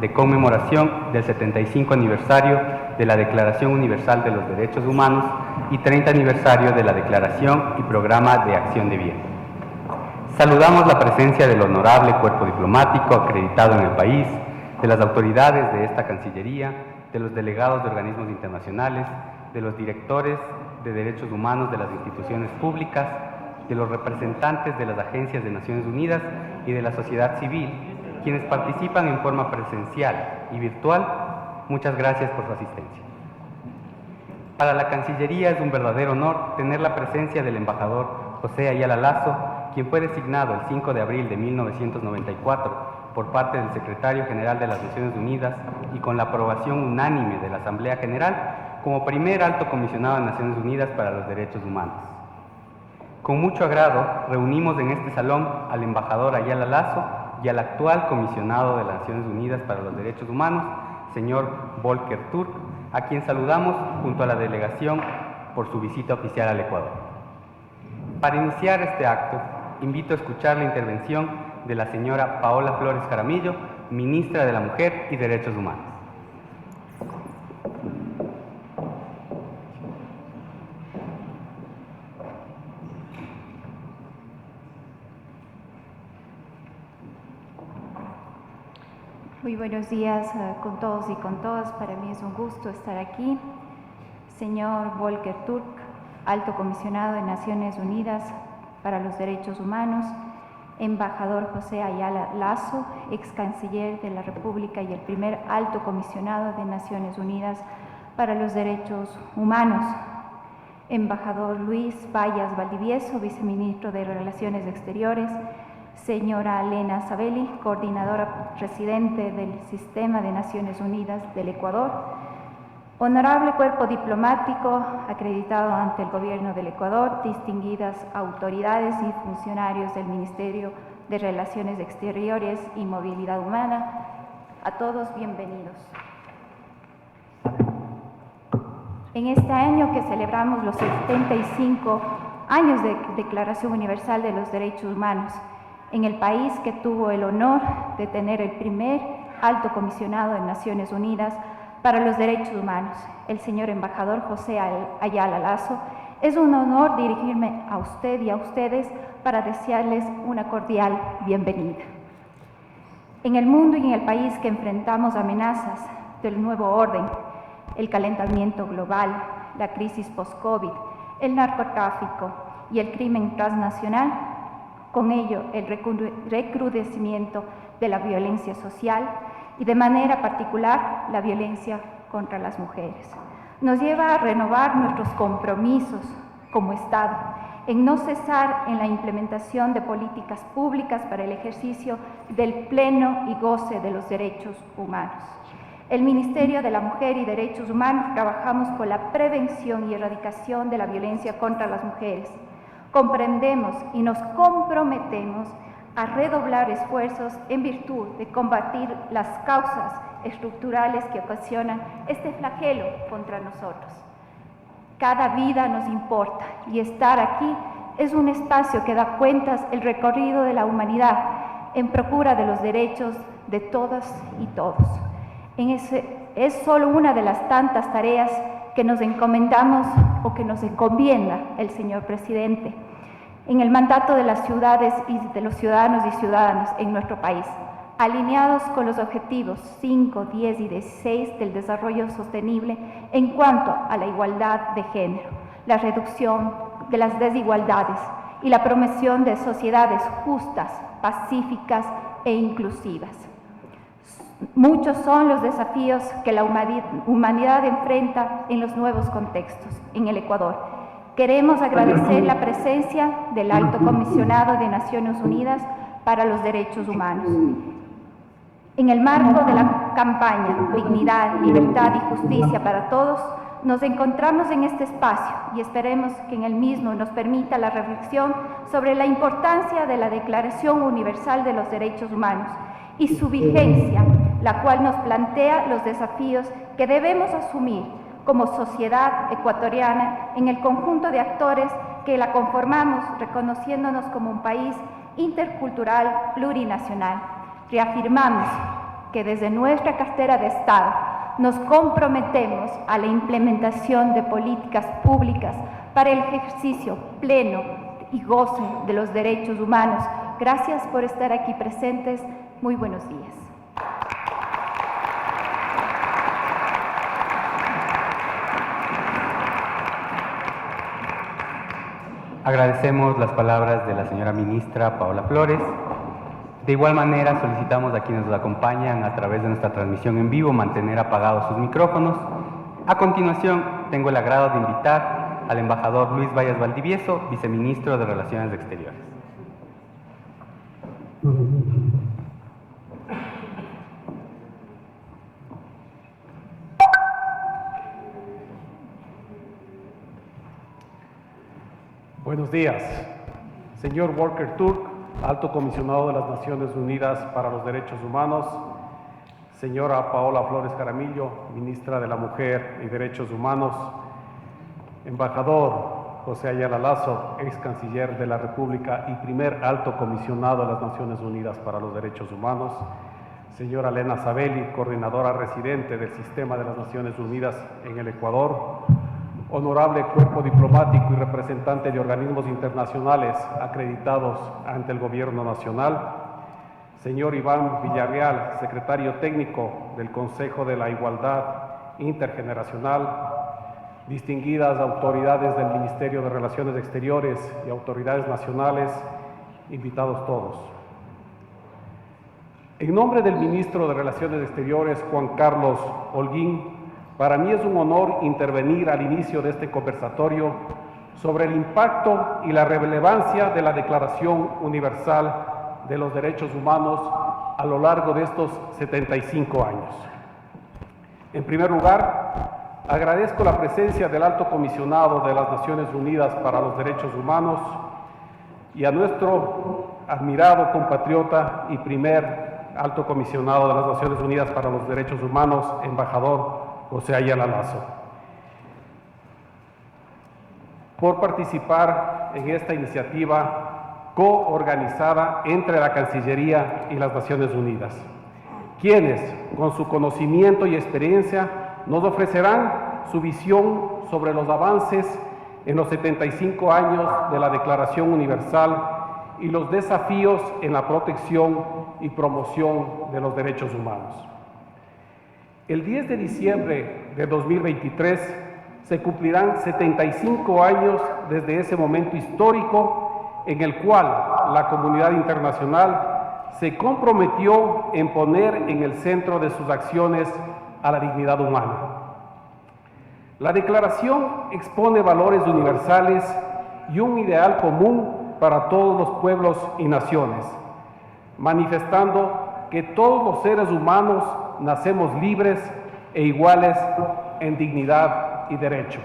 de conmemoración del 75 aniversario de la Declaración Universal de los Derechos Humanos y 30 aniversario de la Declaración y Programa de Acción de Bien. Saludamos la presencia del honorable cuerpo diplomático acreditado en el país, de las autoridades de esta Cancillería, de los delegados de organismos internacionales, de los directores de derechos humanos de las instituciones públicas, de los representantes de las agencias de Naciones Unidas y de la sociedad civil, quienes participan en forma presencial y virtual. Muchas gracias por su asistencia. Para la Cancillería es un verdadero honor tener la presencia del embajador José Ayala Lazo, quien fue designado el 5 de abril de 1994 por parte del Secretario General de las Naciones Unidas y con la aprobación unánime de la Asamblea General como primer alto comisionado de Naciones Unidas para los Derechos Humanos. Con mucho agrado reunimos en este salón al embajador Ayala Lazo y al actual comisionado de las Naciones Unidas para los Derechos Humanos, señor Volker Turk, a quien saludamos junto a la delegación por su visita oficial al Ecuador. Para iniciar este acto, invito a escuchar la intervención de la señora Paola Flores Jaramillo, ministra de la Mujer y Derechos Humanos. Muy buenos días con todos y con todas. Para mí es un gusto estar aquí. Señor Volker Turk, Alto Comisionado de Naciones Unidas para los Derechos Humanos, embajador José Ayala Lazo, ex canciller de la República y el primer Alto Comisionado de Naciones Unidas para los Derechos Humanos, embajador Luis Bayas Valdivieso, viceministro de Relaciones Exteriores, señora Elena Sabelli, coordinadora residente del Sistema de Naciones Unidas del Ecuador, honorable cuerpo diplomático acreditado ante el Gobierno del Ecuador, distinguidas autoridades y funcionarios del Ministerio de Relaciones Exteriores y Movilidad Humana, a todos bienvenidos. En este año que celebramos los 75 años de Declaración Universal de los Derechos Humanos, en el país que tuvo el honor de tener el primer alto comisionado de Naciones Unidas para los Derechos Humanos, el señor embajador José Ayala Lazo, es un honor dirigirme a usted y a ustedes para desearles una cordial bienvenida. En el mundo y en el país que enfrentamos amenazas del nuevo orden, el calentamiento global, la crisis post-COVID, el narcotráfico y el crimen transnacional, con ello el recrudecimiento de la violencia social y de manera particular la violencia contra las mujeres. Nos lleva a renovar nuestros compromisos como Estado en no cesar en la implementación de políticas públicas para el ejercicio del pleno y goce de los derechos humanos. El Ministerio de la Mujer y Derechos Humanos trabajamos por la prevención y erradicación de la violencia contra las mujeres. Comprendemos y nos comprometemos a redoblar esfuerzos en virtud de combatir las causas estructurales que ocasionan este flagelo contra nosotros. Cada vida nos importa y estar aquí es un espacio que da cuentas el recorrido de la humanidad en procura de los derechos de todas y todos. Es solo una de las tantas tareas que nos encomendamos o que nos encomienda el señor presidente en el mandato de las ciudades y de los ciudadanos y ciudadanas en nuestro país, alineados con los objetivos 5, 10 y 16 del desarrollo sostenible en cuanto a la igualdad de género, la reducción de las desigualdades y la promoción de sociedades justas, pacíficas e inclusivas. Muchos son los desafíos que la humanidad enfrenta en los nuevos contextos en el Ecuador. Queremos agradecer la presencia del Alto Comisionado de Naciones Unidas para los Derechos Humanos. En el marco de la campaña Dignidad, Libertad y Justicia para Todos, nos encontramos en este espacio y esperemos que en el mismo nos permita la reflexión sobre la importancia de la Declaración Universal de los Derechos Humanos y su vigencia, la cual nos plantea los desafíos que debemos asumir como sociedad ecuatoriana en el conjunto de actores que la conformamos, reconociéndonos como un país intercultural plurinacional. Reafirmamos que desde nuestra cartera de Estado nos comprometemos a la implementación de políticas públicas para el ejercicio pleno y goce de los derechos humanos. Gracias por estar aquí presentes. Muy buenos días. Agradecemos las palabras de la señora ministra Paola Flores. De igual manera, solicitamos a quienes nos acompañan a través de nuestra transmisión en vivo mantener apagados sus micrófonos. A continuación, tengo el agrado de invitar al embajador Luis Valles Valdivieso, viceministro de Relaciones Exteriores. Buenos días, señor Volker Turk, Alto Comisionado de las Naciones Unidas para los Derechos Humanos, señora Paola Flores Jaramillo, Ministra de la Mujer y Derechos Humanos, embajador José Ayala Lazo, ex canciller de la República y primer Alto Comisionado de las Naciones Unidas para los Derechos Humanos, señora Elena Sabelli, coordinadora residente del Sistema de las Naciones Unidas en el Ecuador, honorable cuerpo diplomático y representante de organismos internacionales acreditados ante el Gobierno Nacional, señor Iván Villarreal, secretario técnico del Consejo de la Igualdad Intergeneracional, distinguidas autoridades del Ministerio de Relaciones Exteriores y autoridades nacionales, invitados todos. En nombre del Ministro de Relaciones Exteriores, Juan Carlos Holguín, para mí es un honor intervenir al inicio de este conversatorio sobre el impacto y la relevancia de la Declaración Universal de los Derechos Humanos a lo largo de estos 75 años. En primer lugar, agradezco la presencia del Alto Comisionado de las Naciones Unidas para los Derechos Humanos y a nuestro admirado compatriota y primer Alto Comisionado de las Naciones Unidas para los Derechos Humanos, embajador José Ayala Lazo, por participar en esta iniciativa coorganizada entre la Cancillería y las Naciones Unidas, quienes, con su conocimiento y experiencia, nos ofrecerán su visión sobre los avances en los 75 años de la Declaración Universal y los desafíos en la protección y promoción de los derechos humanos. El 10 de diciembre de 2023 se cumplirán 75 años desde ese momento histórico en el cual la comunidad internacional se comprometió en poner en el centro de sus acciones a la dignidad humana. La Declaración expone valores universales y un ideal común para todos los pueblos y naciones, manifestando que todos los seres humanos nacemos libres e iguales en dignidad y derechos.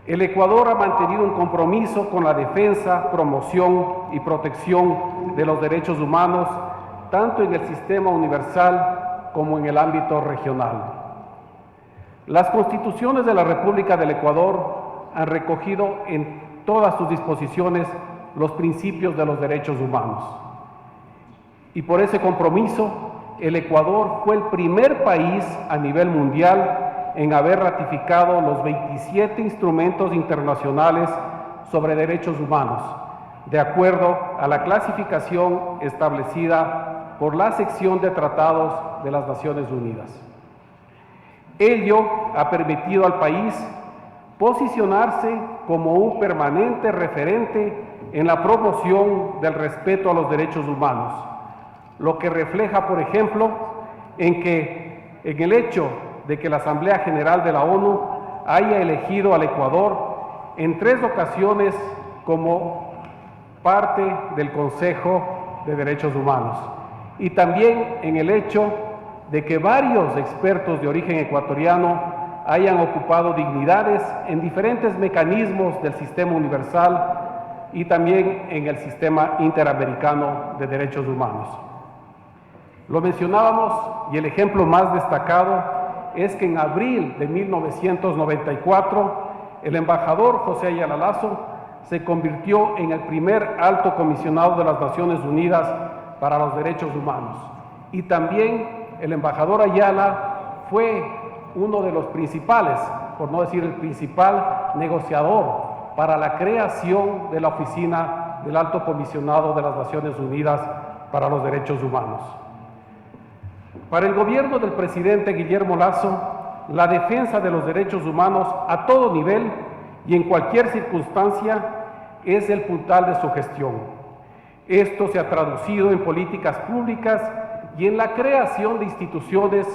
El Ecuador ha mantenido un compromiso con la defensa, promoción y protección de los derechos humanos, tanto en el sistema universal como en el ámbito regional. Las constituciones de la República del Ecuador han recogido en todas sus disposiciones los principios de los derechos humanos. Y por ese compromiso, el Ecuador fue el primer país a nivel mundial en haber ratificado los 27 instrumentos internacionales sobre derechos humanos, de acuerdo a la clasificación establecida por la sección de tratados de las Naciones Unidas. Ello ha permitido al país posicionarse como un permanente referente en la promoción del respeto a los derechos humanos, lo que refleja, por ejemplo, en el hecho de que la Asamblea General de la ONU haya elegido al Ecuador en 3 ocasiones como parte del Consejo de Derechos Humanos, y también en el hecho de que varios expertos de origen ecuatoriano hayan ocupado dignidades en diferentes mecanismos del sistema universal y también en el sistema interamericano de derechos humanos. Lo mencionábamos y el ejemplo más destacado es que en abril de 1994 el embajador José Ayala Lazo se convirtió en el primer alto comisionado de las Naciones Unidas para los Derechos Humanos y también el embajador Ayala fue uno de los principales, por no decir el principal negociador para la creación de la Oficina del Alto Comisionado de las Naciones Unidas para los Derechos Humanos. Para el gobierno del presidente Guillermo Lasso, la defensa de los derechos humanos a todo nivel y en cualquier circunstancia es el puntal de su gestión. Esto se ha traducido en políticas públicas y en la creación de instituciones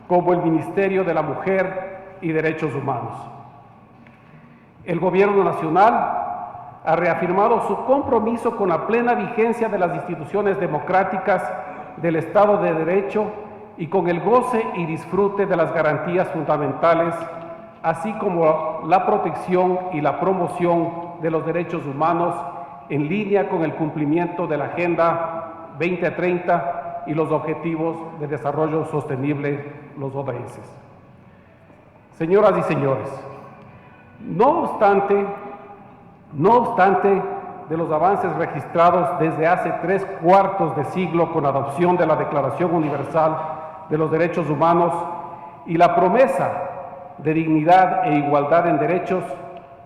como el Ministerio de la Mujer y Derechos Humanos. El Gobierno Nacional ha reafirmado su compromiso con la plena vigencia de las instituciones democráticas del Estado de Derecho y con el goce y disfrute de las garantías fundamentales, así como la protección y la promoción de los derechos humanos en línea con el cumplimiento de la Agenda 2030 y los Objetivos de Desarrollo Sostenible, los ODS. Señoras y señores, no obstante de los avances registrados desde hace 3/4 de siglo con la adopción de la Declaración Universal de los Derechos Humanos y la promesa de dignidad e igualdad en derechos,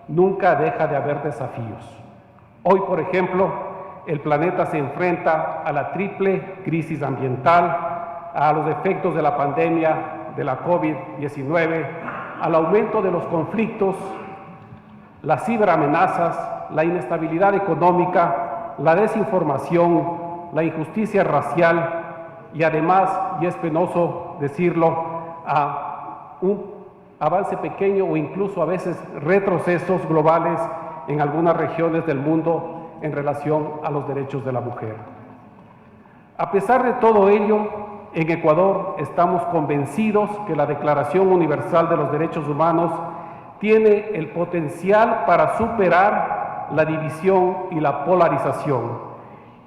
nunca deja de haber desafíos. Hoy, por ejemplo, el planeta se enfrenta a la triple crisis ambiental, a los efectos de la pandemia de la COVID-19, al aumento de los conflictos, las ciberamenazas, la inestabilidad económica, la desinformación, la injusticia racial y además, y es penoso decirlo, a un avance pequeño o incluso a veces retrocesos globales en algunas regiones del mundo en relación a los derechos de la mujer. A pesar de todo ello, en Ecuador estamos convencidos que la Declaración Universal de los Derechos Humanos tiene el potencial para superar la división y la polarización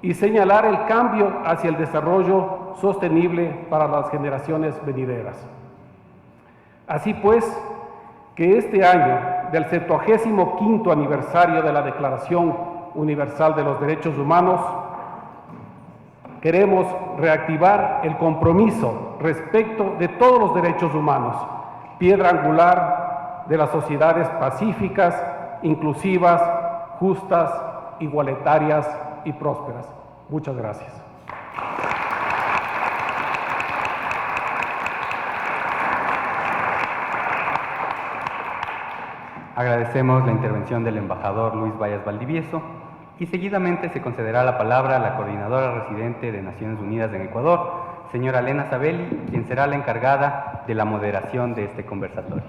y señalar el cambio hacia el desarrollo sostenible para las generaciones venideras. Así pues, que este año del 75º aniversario de la Declaración Universal de los Derechos Humanos, queremos reactivar el compromiso respecto de todos los derechos humanos, piedra angular de las sociedades pacíficas, inclusivas, justas, igualitarias y prósperas. Muchas gracias. Agradecemos la intervención del embajador Luis Vallas Valdivieso y seguidamente se concederá la palabra a la coordinadora residente de Naciones Unidas en Ecuador, señora Lena Sabelli, quien será la encargada de la moderación de este conversatorio.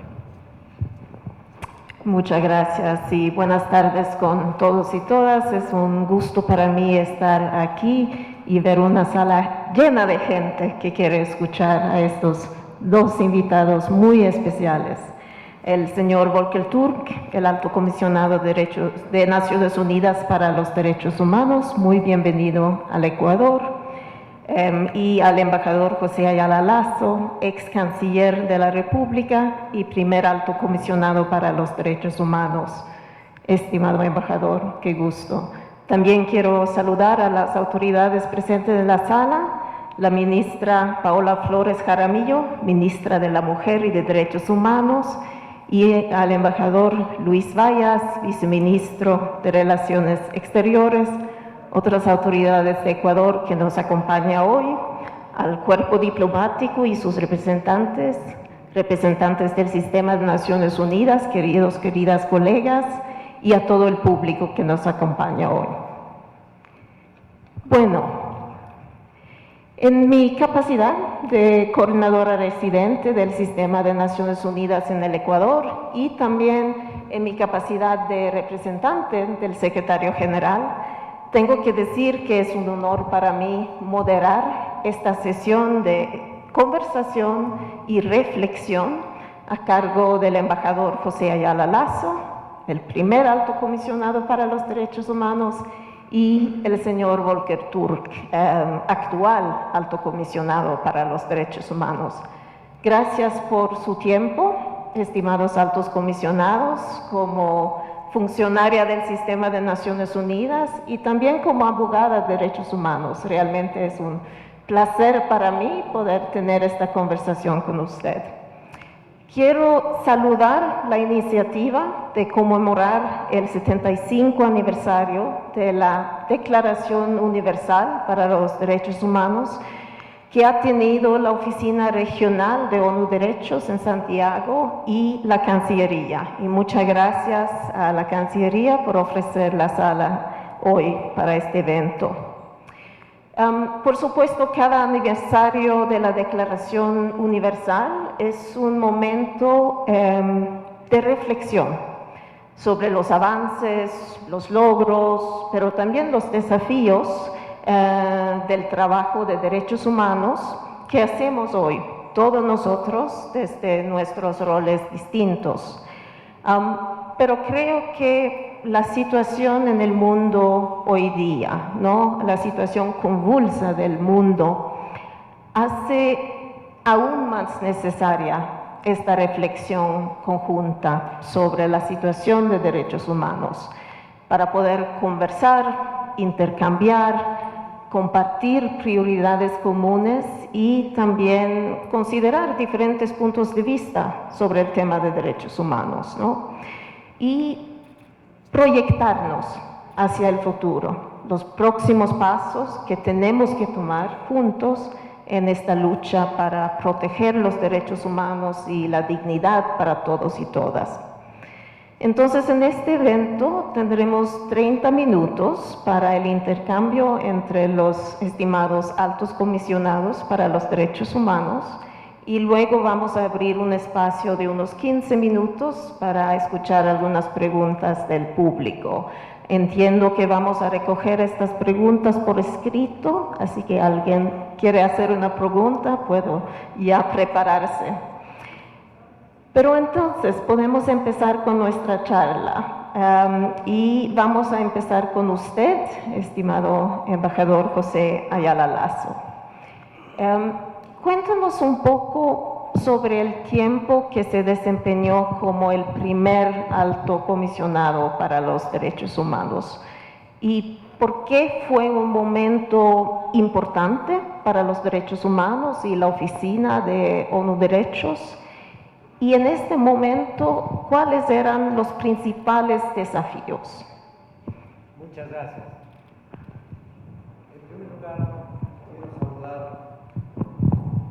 Muchas gracias y buenas tardes con todos y todas. Es un gusto para mí estar aquí y ver una sala llena de gente que quiere escuchar a estos dos invitados muy especiales. El señor Volker Turk, el Alto Comisionado de Naciones Unidas para los Derechos Humanos, muy bienvenido al Ecuador, y al embajador José Ayala Lasso, ex canciller de la República y primer Alto Comisionado para los Derechos Humanos. Estimado embajador, qué gusto. También quiero saludar a las autoridades presentes en la sala, la ministra Paola Flores Jaramillo, ministra de la Mujer y de Derechos Humanos, y al embajador Luis Vallas, viceministro de Relaciones Exteriores, otras autoridades de Ecuador que nos acompañan hoy, al cuerpo diplomático y sus representantes del Sistema de Naciones Unidas, queridas colegas, y a todo el público que nos acompaña hoy. Bueno, en mi capacidad de coordinadora residente del Sistema de Naciones Unidas en el Ecuador y también en mi capacidad de representante del secretario general, tengo que decir que es un honor para mí moderar esta sesión de conversación y reflexión a cargo del embajador José Ayala Lasso, el primer Alto Comisionado para los Derechos Humanos, y el señor Volker Turk, actual Alto Comisionado para los Derechos Humanos. Gracias por su tiempo, estimados altos comisionados, como funcionaria del Sistema de Naciones Unidas y también como abogada de derechos humanos. Realmente es un placer para mí poder tener esta conversación con usted. Quiero saludar la iniciativa de conmemorar el 75 aniversario de la Declaración Universal para los Derechos Humanos que ha tenido la Oficina Regional de ONU Derechos en Santiago y la Cancillería. Y muchas gracias a la Cancillería por ofrecer la sala hoy para este evento. Por supuesto, cada aniversario de la Declaración Universal es un momento de reflexión sobre los avances, los logros, pero también los desafíos del trabajo de derechos humanos que hacemos hoy, todos nosotros, desde nuestros roles distintos. Pero creo que la situación en el mundo hoy día, ¿no? La situación convulsa del mundo, hace aún más necesaria esta reflexión conjunta sobre la situación de derechos humanos, para poder conversar, intercambiar, compartir prioridades comunes y también considerar diferentes puntos de vista sobre el tema de derechos humanos, ¿no? Y proyectarnos hacia el futuro, los próximos pasos que tenemos que tomar juntos en esta lucha para proteger los derechos humanos y la dignidad para todos y todas. Entonces, en este evento tendremos 30 minutos para el intercambio entre los estimados altos comisionados para los derechos humanos y luego vamos a abrir un espacio de unos 15 minutos para escuchar algunas preguntas del público. Entiendo que vamos a recoger estas preguntas por escrito, así que alguien quiere hacer una pregunta, puedo ya prepararse. Pero entonces podemos empezar con nuestra charla y vamos a empezar con usted, estimado embajador José Ayala Lazo. Cuéntanos un poco sobre el tiempo que se desempeñó como el primer alto comisionado para los derechos humanos y por qué fue un momento importante para los derechos humanos y la Oficina de ONU Derechos. Y en este momento, ¿cuáles eran los principales desafíos? Muchas gracias. En primer lugar, quiero saludar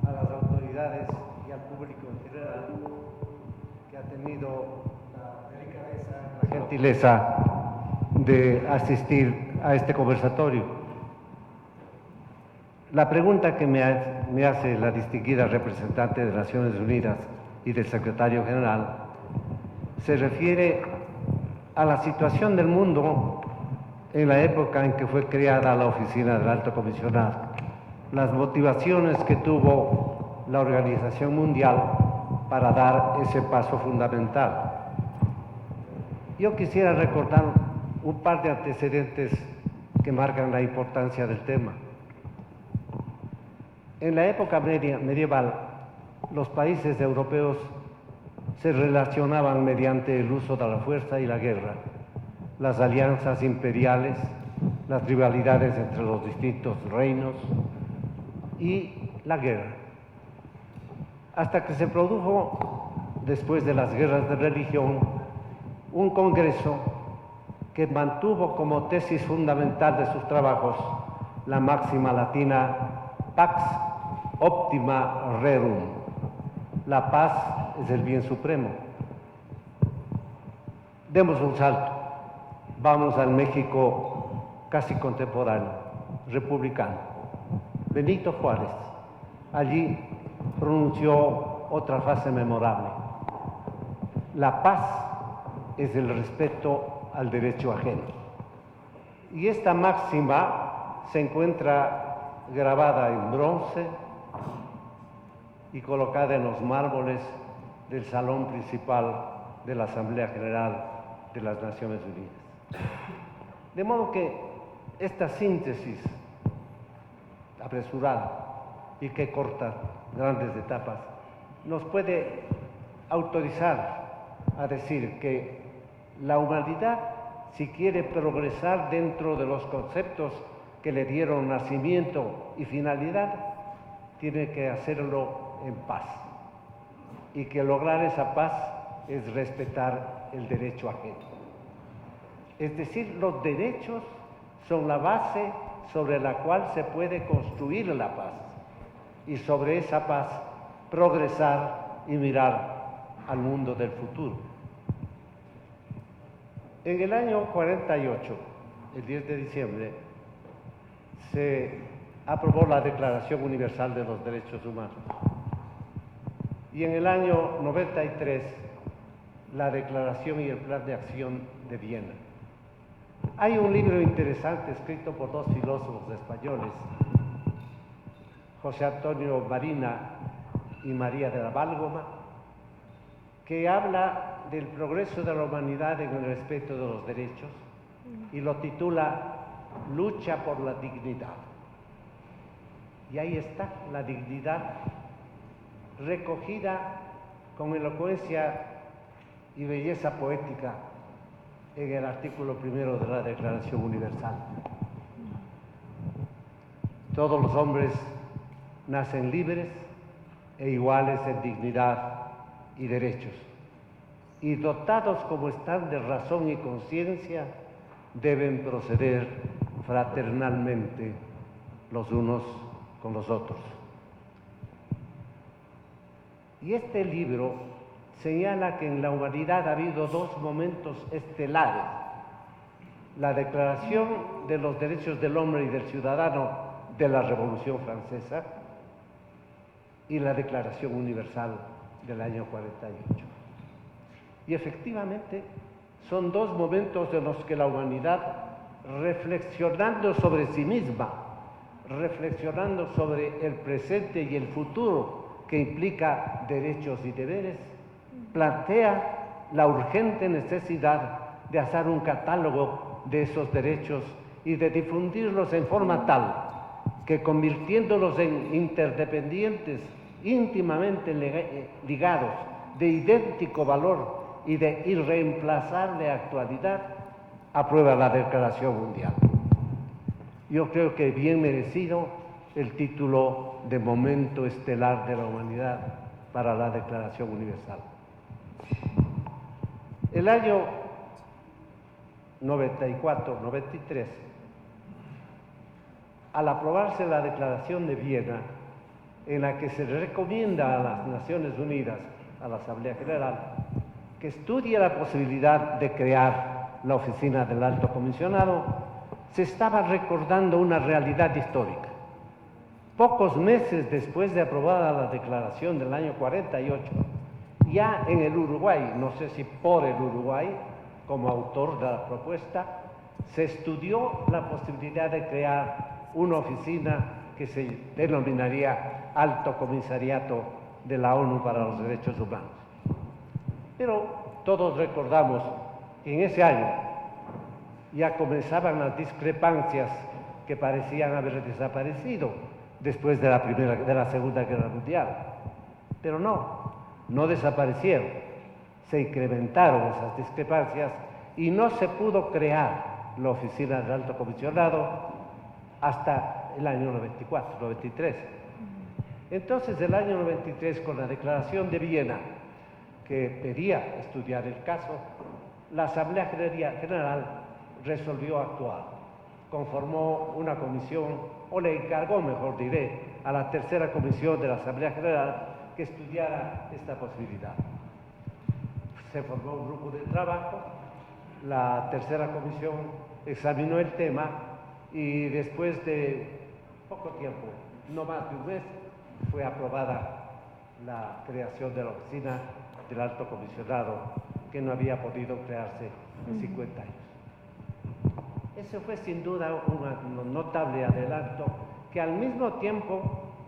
a las autoridades y al público en general que ha tenido la delicadeza, la gentileza de asistir a este conversatorio. La pregunta que me hace la distinguida representante de Naciones Unidas y del secretario general se refiere a la situación del mundo en la época en que fue creada la Oficina del Alto Comisionado, las motivaciones que tuvo la Organización Mundial para dar ese paso fundamental. Yo quisiera recordar un par de antecedentes que marcan la importancia del tema. En la época medieval, los países europeos se relacionaban mediante el uso de la fuerza y la guerra, las alianzas imperiales, las rivalidades entre los distintos reinos y la guerra. Hasta que se produjo, después de las guerras de religión, un congreso que mantuvo como tesis fundamental de sus trabajos la máxima latina Pax Optima Rerum. La paz es el bien supremo. Demos un salto. Vamos al México casi contemporáneo, republicano. Benito Juárez, allí pronunció otra frase memorable. La paz es el respeto al derecho ajeno. Y esta máxima se encuentra grabada en bronce y colocada en los mármoles del salón principal de la Asamblea General de las Naciones Unidas. De modo que esta síntesis apresurada y que corta grandes etapas nos puede autorizar a decir que la humanidad, si quiere progresar dentro de los conceptos que le dieron nacimiento y finalidad, tiene que hacerlo en paz, y que lograr esa paz es respetar el derecho ajeno. Es decir, los derechos son la base sobre la cual se puede construir la paz, y sobre esa paz progresar y mirar al mundo del futuro. En el año 48, el 10 de diciembre, se aprobó la Declaración Universal de los Derechos Humanos. Y en el año 93, la Declaración y el Plan de Acción de Viena. Hay un libro interesante escrito por dos filósofos españoles, José Antonio Marina y María de la Válgoma, que habla del progreso de la humanidad en el respeto de los derechos y lo titula Lucha por la dignidad. Y ahí está la dignidad recogida con elocuencia y belleza poética en el artículo 1 de la Declaración Universal. Todos los hombres nacen libres e iguales en dignidad y derechos, y dotados como están de razón y conciencia, deben proceder fraternalmente los unos con los otros. Y este libro señala que en la humanidad ha habido dos momentos estelares: la Declaración de los Derechos del Hombre y del Ciudadano de la Revolución Francesa y la Declaración Universal del año 48. Y efectivamente son dos momentos en los que la humanidad, reflexionando sobre sí misma, reflexionando sobre el presente y el futuro que implica derechos y deberes, plantea la urgente necesidad de hacer un catálogo de esos derechos y de difundirlos en forma tal que, convirtiéndolos en interdependientes, íntimamente ligados, de idéntico valor y de irreemplazable actualidad, aprueba la Declaración Mundial. Yo creo que bien merecido el título de momento estelar de la humanidad para la Declaración Universal. El año 94-93, al aprobarse la Declaración de Viena, en la que se recomienda a las Naciones Unidas, a la Asamblea General, que estudie la posibilidad de crear la Oficina del Alto Comisionado, se estaba recordando una realidad histórica. Pocos meses después de aprobada la Declaración del año 48, ya en el Uruguay, no sé si por el Uruguay, como autor de la propuesta, se estudió la posibilidad de crear una oficina que se denominaría Alto Comisariato de la ONU para los Derechos Humanos. Pero todos recordamos que en ese año ya comenzaban las discrepancias que parecían haber desaparecido después de la Segunda Guerra Mundial. Pero no desaparecieron, se incrementaron esas discrepancias y no se pudo crear la Oficina del Alto Comisionado hasta el año 93. Entonces, el año 93, con la Declaración de Viena, que pedía estudiar el caso, la Asamblea General resolvió actuar. Conformó una comisión, o le encargó, mejor diré, a la tercera comisión de la Asamblea General que estudiara esta posibilidad. Se formó un grupo de trabajo, la tercera comisión examinó el tema y después de poco tiempo, no más de un mes, fue aprobada la creación de la Oficina del Alto Comisionado, que no había podido crearse en 50 años. Eso fue sin duda un notable adelanto que al mismo tiempo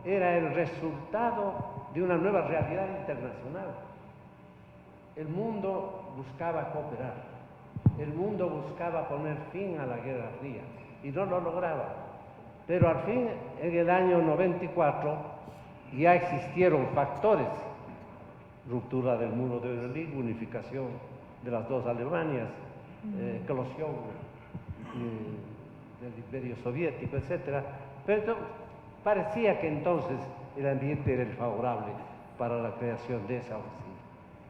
era el resultado de una nueva realidad internacional. El mundo buscaba cooperar, el mundo buscaba poner fin a la Guerra Fría y no lo lograba. Pero al fin, en el año 94, ya existieron factores: ruptura del muro de Berlín, unificación de las dos Alemanias, eclosión del Imperio Soviético, etc. Pero parecía que entonces el ambiente era el favorable para la creación de esa oficina.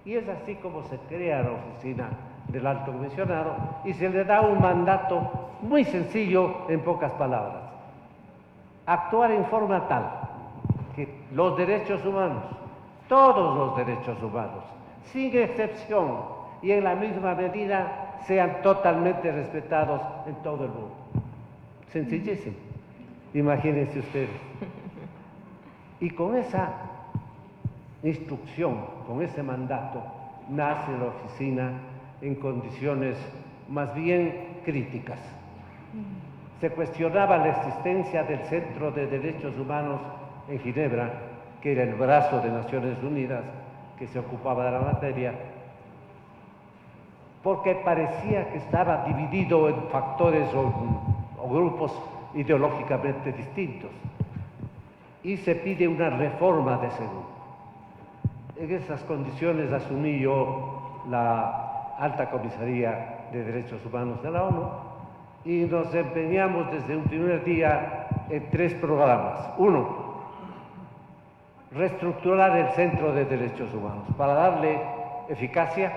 Y es así como se crea la oficina del Alto Comisionado y se le da un mandato muy sencillo en pocas palabras. Actuar en forma tal que los derechos humanos, todos los derechos humanos, sin excepción y en la misma medida, sean totalmente respetados en todo el mundo. Sencillísimo. Imagínense ustedes. Y con esa instrucción, con ese mandato, nace la oficina en condiciones más bien críticas. Se cuestionaba la existencia del Centro de Derechos Humanos en Ginebra, que era el brazo de Naciones Unidas que se ocupaba de la materia, porque parecía que estaba dividido en factores o grupos ideológicamente distintos. Y se pide una reforma de ese grupo. En esas condiciones asumí yo la Alta Comisaría de Derechos Humanos de la ONU y nos empeñamos desde un primer día en 3 programas. 1, reestructurar el Centro de Derechos Humanos para darle eficacia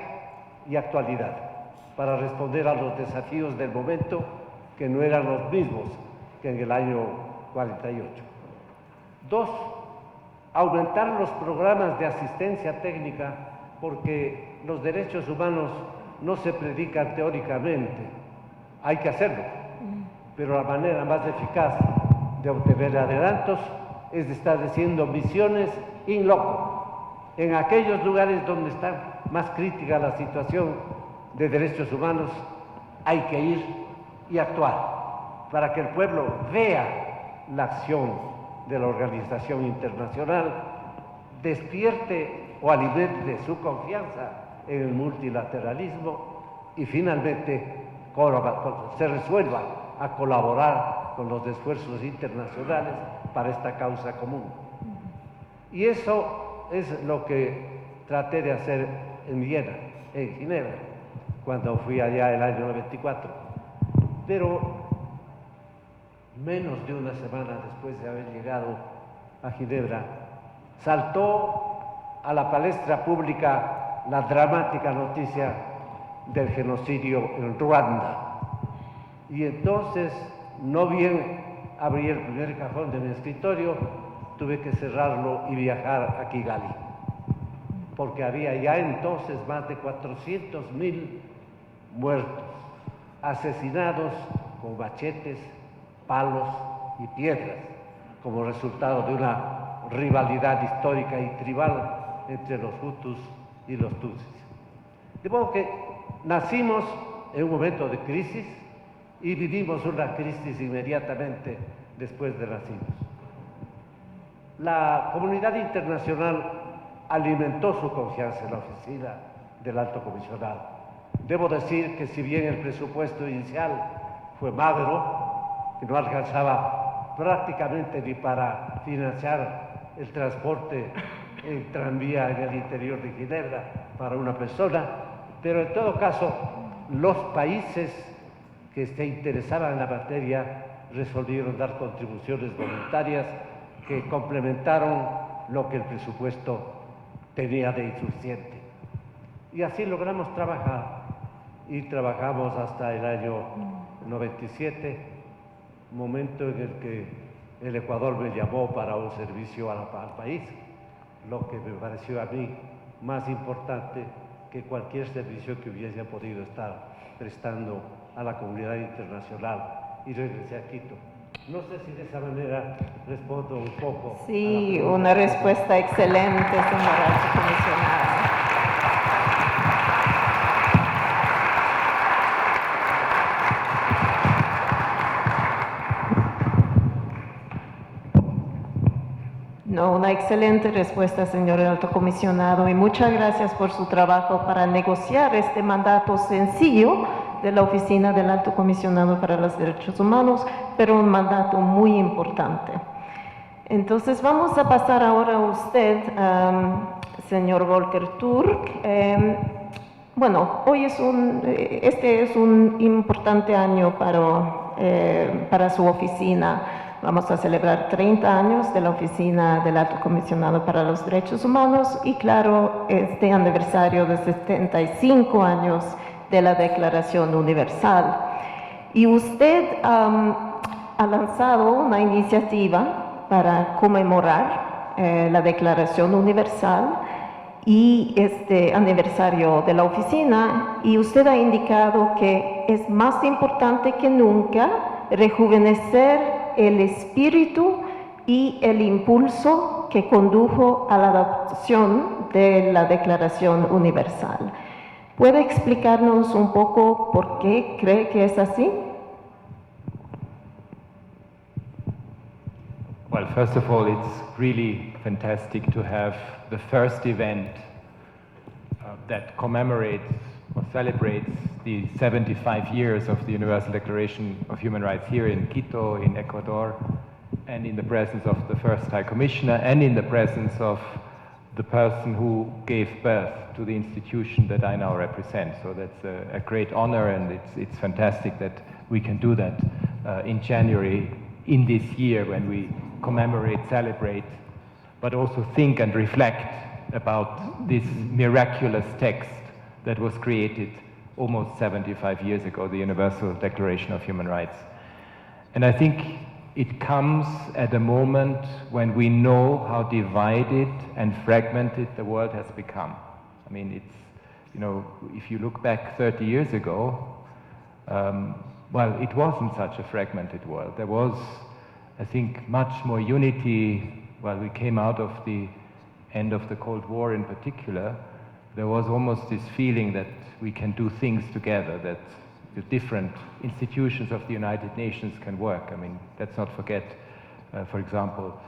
y actualidad, para responder a los desafíos del momento que no eran los mismos que en el año 48. 2, aumentar los programas de asistencia técnica, porque los derechos humanos no se predican teóricamente, hay que hacerlo, pero la manera más eficaz de obtener adelantos es estar haciendo misiones in loco, en aquellos lugares donde está más crítica la situación de derechos humanos. Hay que ir y actuar para que el pueblo vea la acción de la organización internacional, despierte o alimente su confianza en el multilateralismo y finalmente se resuelva a colaborar con los esfuerzos internacionales para esta causa común. Y eso es lo que traté de hacer en Viena, en Ginebra, cuando fui allá el año 94. Pero menos de una semana después de haber llegado a Ginebra, saltó a la palestra pública la dramática noticia del genocidio en Ruanda. Y entonces, no bien abrí el primer cajón de mi escritorio, tuve que cerrarlo y viajar a Kigali, porque había ya entonces más de 400.000 muertos, asesinados con machetes, palos y piedras, como resultado de una rivalidad histórica y tribal entre los Hutus y los Tutsis. De modo que nacimos en un momento de crisis y vivimos una crisis inmediatamente después de nacidos. La comunidad internacional alimentó su confianza en la oficina del Alto Comisionado. Debo decir que si bien el presupuesto inicial fue magro, que no alcanzaba prácticamente ni para financiar el transporte en tranvía en el interior de Ginebra para una persona, pero en todo caso los países que se interesaban en la materia resolvieron dar contribuciones voluntarias que complementaron lo que el presupuesto tenía de insuficiente. Y así logramos trabajar, y trabajamos hasta el año 97, momento en el que el Ecuador me llamó para un servicio al país, lo que me pareció a mí más importante que cualquier servicio que hubiese podido estar prestando a la comunidad internacional, y regresé a Quito. No sé si de esa manera respondo un poco. Sí, una respuesta excelente, señor Alto Comisionado. No, una excelente respuesta, señor Alto Comisionado, y muchas gracias por su trabajo para negociar este mandato sencillo de la Oficina del Alto Comisionado para los Derechos Humanos, pero un mandato muy importante. Entonces vamos a pasar ahora a usted, señor Volker Turk. Bueno, hoy este es un importante año para su oficina. vamos a celebrar 30 años de la Oficina del Alto Comisionado para los Derechos Humanos y claro, este aniversario de 75 años de la Declaración Universal. Y usted ha lanzado una iniciativa para conmemorar la Declaración Universal y este aniversario de la oficina, y usted ha indicado que es más importante que nunca rejuvenecer el espíritu y el impulso que condujo a la adopción de la Declaración Universal. ¿Puede explicarnos un poco por qué cree que es así? Well, first of all, it's really fantastic to have the first event that commemorates or celebrates the 75 years of the Universal Declaration of Human Rights here in Quito, in Ecuador, and in the presence of the first High Commissioner and in the presence of the person who gave birth to the institution that I now represent. So that's a great honor, and it's fantastic that we can do that in January in this year when we commemorate, celebrate, but also think and reflect about this miraculous text that was created almost 75 years ago, the Universal Declaration of Human Rights. And I think it comes at a moment when we know how divided and fragmented the world has become. I mean, it's, you know, if you look back 30 years ago, well, it wasn't such a fragmented world. There was, I think, much more unity. Well, we came out of the end of the Cold War in particular. There was almost this feeling that we can do things together, that the different institutions of the United Nations can work. I mean, let's not forget, for example,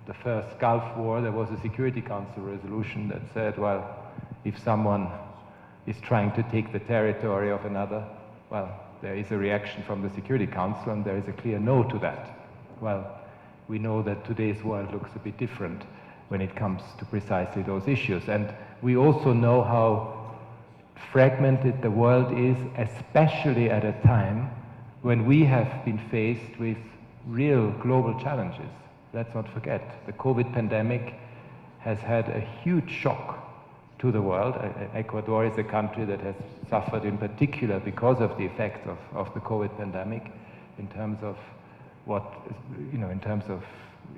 the first Gulf War, there was a Security Council resolution that said, well, if someone is trying to take the territory of another, well, there is a reaction from the Security Council and there is a clear no to that. Well, we know that today's world looks a bit different when it comes to precisely those issues. And we also know how fragmented the world is, especially at a time when we have been faced with real global challenges. Let's not forget, the COVID pandemic has had a huge shock to the world. Ecuador is a country that has suffered in particular because of the effects of the COVID pandemic in terms of what, you know, in terms of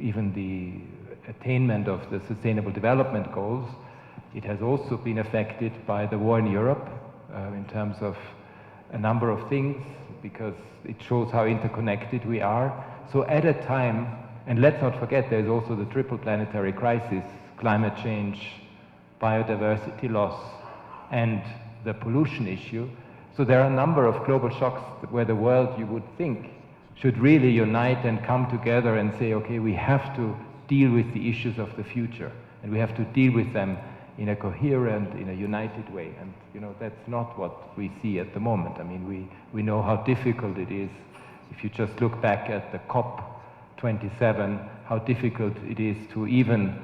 even the attainment of the Sustainable Development Goals. It has also been affected by the war in Europe in terms of a number of things, because it shows how interconnected we are. So at a time, and let's not forget, there's also the triple planetary crisis, climate change, biodiversity loss, and the pollution issue. So there are a number of global shocks where the world, you would think, should really unite and come together and say, okay, we have to deal with the issues of the future, and we have to deal with them in a coherent, in a united way. And you know, that's not what we see at the moment. I mean, we know how difficult it is. If you just look back at the COP27, how difficult it is to even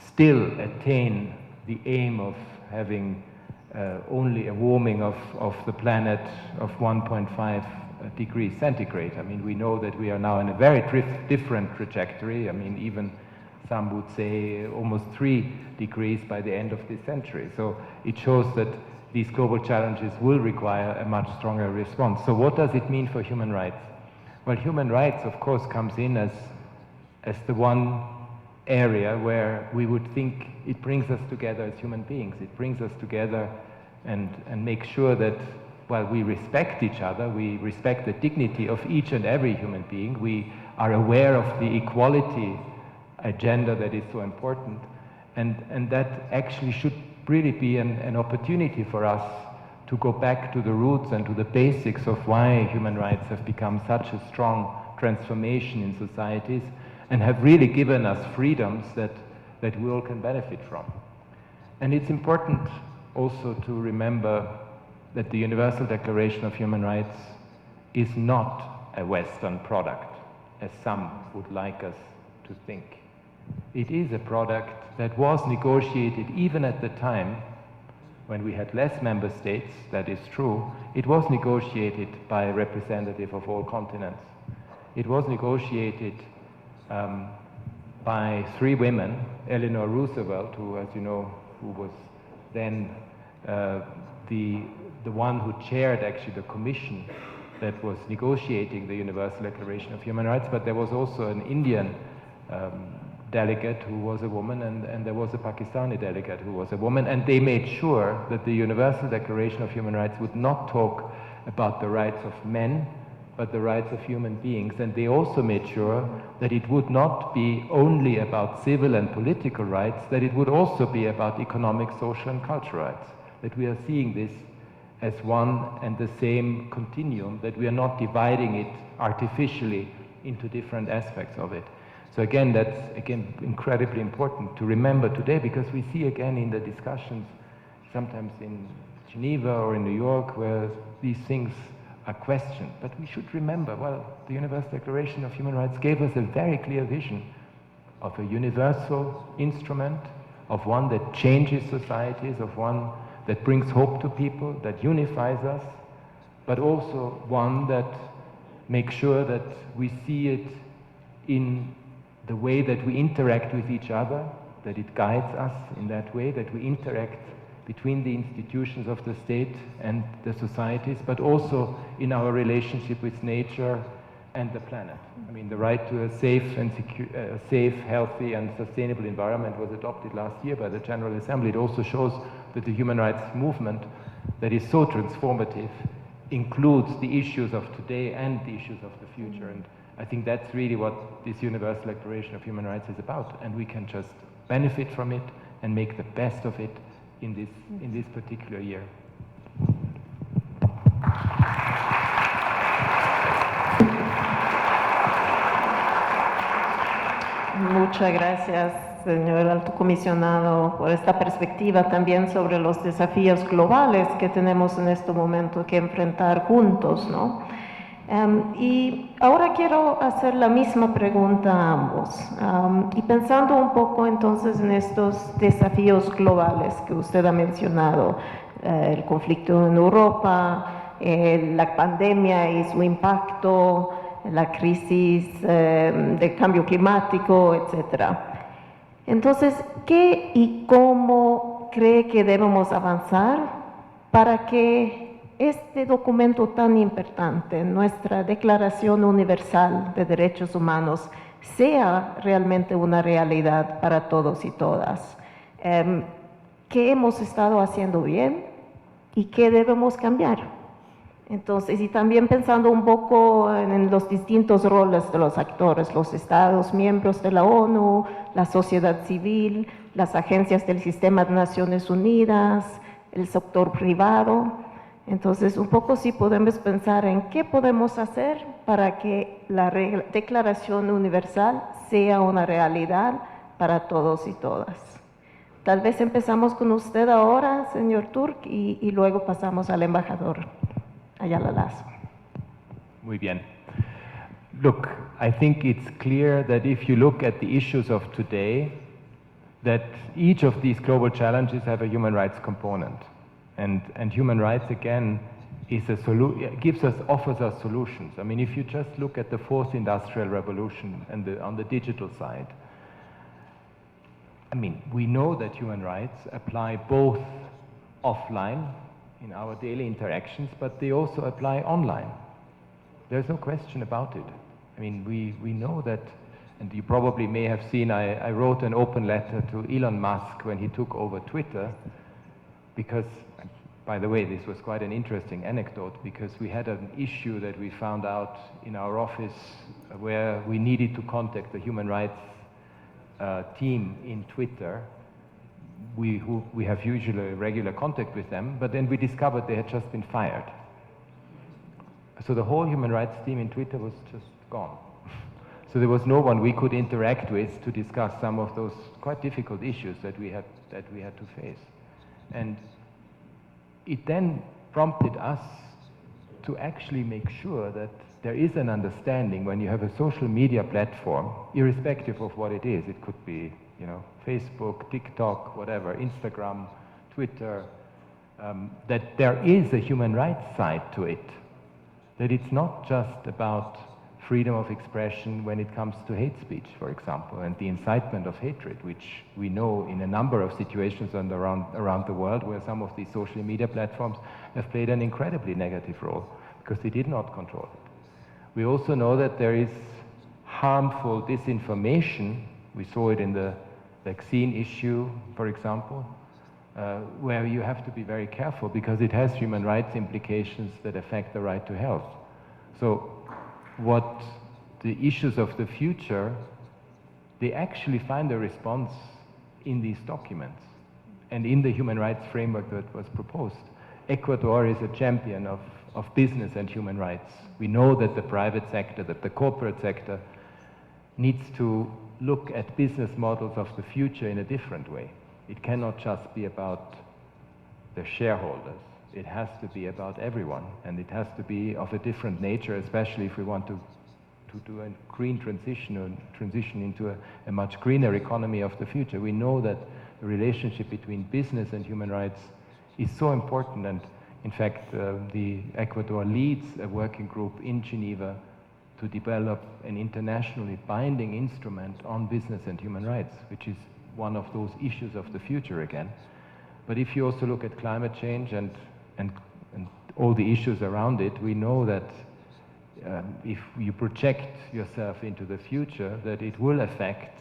still attain the aim of having only a warming of the planet of 1.5 degrees centigrade. I mean, we know that we are now in a very different trajectory. I mean, even some would say almost 3 degrees by the end of this century. So it shows that these global challenges will require a much stronger response. So what does it mean for human rights? Well, human rights, of course, comes in as the one area where we would think it brings us together as human beings. It brings us together and makes sure that while we respect each other, we respect the dignity of each and every human being, we are aware of the equality agenda that is so important, and that actually should really be an opportunity for us to go back to the roots and to the basics of why human rights have become such a strong transformation in societies and have really given us freedoms that we all can benefit from. And it's important also to remember that the Universal Declaration of Human Rights is not a Western product, as some would like us to think. It is a product that was negotiated even at the time when we had less member states, that is true. It was negotiated by a representative of all continents. it was negotiated by three women, Eleanor Roosevelt, who, as you know, who was then the one who chaired actually the commission that was negotiating the Universal Declaration of Human Rights, but there was also an Indian delegate who was a woman, and there was a Pakistani delegate who was a woman, and they made sure that the Universal Declaration of Human Rights would not talk about the rights of men, but the rights of human beings. And they also made sure that it would not be only about civil and political rights, that it would also be about economic, social, and cultural rights. That we are seeing this as one and the same continuum, that we are not dividing it artificially into different aspects of it. So again, that's incredibly important to remember today, because we see again in the discussions, sometimes in Geneva or in New York, where these things are questioned. But we should remember, well, the Universal Declaration of Human Rights gave us a very clear vision of a universal instrument, of one that changes societies, of one that brings hope to people, that unifies us, but also one that makes sure that we see it in the way that we interact with each other, that it guides us in that way, that we interact between the institutions of the state and the societies, but also in our relationship with nature and the planet. I mean, the right to a safe, healthy, and sustainable environment was adopted last year by the General Assembly. It also shows that the human rights movement that is so transformative includes the issues of today and the issues of the future. And I think that's really what this Universal Declaration of Human Rights is about. And we can just benefit from it and make the best of it in this particular year. Muchas gracias, señor Alto Comisionado, por esta perspectiva también sobre los desafíos globales que tenemos en este momento que enfrentar juntos, ¿no? Y ahora quiero hacer la misma pregunta a ambos. Y pensando un poco entonces en estos desafíos globales que usted ha mencionado, el conflicto en Europa, la pandemia y su impacto, la crisis de cambio climático, etc. Entonces, ¿qué y cómo cree que debemos avanzar para que este documento tan importante, nuestra Declaración Universal de Derechos Humanos, sea realmente una realidad para todos y todas? ¿Qué hemos estado haciendo bien y qué debemos cambiar? Entonces, y también pensando un poco en los distintos roles de los actores, los Estados miembros de la ONU, la sociedad civil, las agencias del sistema de Naciones Unidas, el sector privado. Entonces, un poco sí podemos pensar en qué podemos hacer para que la Declaración Universal sea una realidad para todos y todas. Tal vez empezamos con usted ahora, señor Turk, y luego pasamos al embajador Ayala Lazo. Muy bien. Look, I think it's clear that if you look at the issues of today, that each of these global challenges have a human rights component. And human rights, again, offers us solutions. I mean, if you just look at the fourth industrial revolution and on the digital side, I mean, we know that human rights apply both offline in our daily interactions, but they also apply online. There's no question about it. I mean, we know that, and you probably may have seen, I wrote an open letter to Elon Musk when he took over Twitter, because, by the way, this was quite an interesting anecdote, because we had an issue that we found out in our office where we needed to contact the human rights team in Twitter. We have usually regular contact with them, but then we discovered they had just been fired. So the whole human rights team in Twitter was just gone. So there was no one we could interact with to discuss some of those quite difficult issues that we had to face. And it then prompted us to actually make sure that there is an understanding when you have a social media platform, irrespective of what it is. It could be, you know, Facebook, TikTok, whatever, Instagram, Twitter, that there is a human rights side to it. That it's not just about freedom of expression when it comes to hate speech, for example, and the incitement of hatred, which we know in a number of situations around the world where some of these social media platforms have played an incredibly negative role because they did not control it. We also know that there is harmful disinformation. We saw it in the vaccine issue, for example, where you have to be very careful because it has human rights implications that affect the right to health. So what the issues of the future, they actually find a response in these documents and in the human rights framework that was proposed. Ecuador is a champion of business and human rights. We know that the private sector, that the corporate sector needs to look at business models of the future in a different way. It cannot just be about the shareholders. It has to be about everyone, and it has to be of a different nature, especially if we want to do a green transition or transition into a much greener economy of the future. We know that the relationship between business and human rights is so important, and in fact, the Ecuador leads a working group in Geneva to develop an internationally binding instrument on business and human rights, which is one of those issues of the future again. But if you also look at climate change and all the issues around it, we know that if you project yourself into the future, that it will affect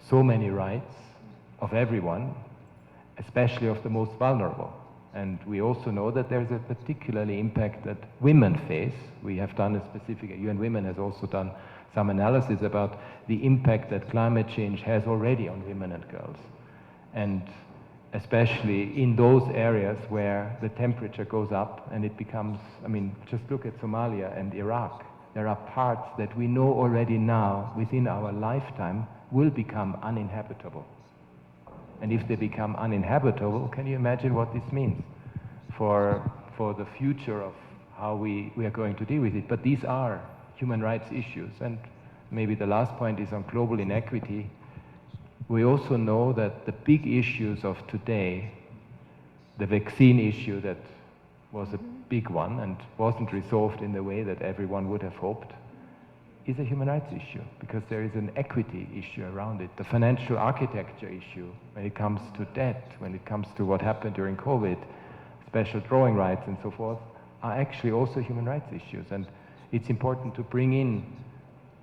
so many rights of everyone, especially of the most vulnerable. And we also know that there's a particularly impact that women face. We have done a specific, UN Women has also done some analysis about the impact that climate change has already on women and girls. And especially in those areas where the temperature goes up and it becomes, I mean, just look at Somalia and Iraq. There are parts that we know already now, within our lifetime, will become uninhabitable. And if they become uninhabitable, can you imagine what this means for the future of how we are going to deal with it? But these are human rights issues. And maybe the last point is on global inequity. We also know that the big issues of today, the vaccine issue that was a big one and wasn't resolved in the way that everyone would have hoped, is a human rights issue because there is an equity issue around it. The financial architecture issue, when it comes to debt, when it comes to what happened during COVID, special drawing rights and so forth, are actually also human rights issues. And it's important to bring in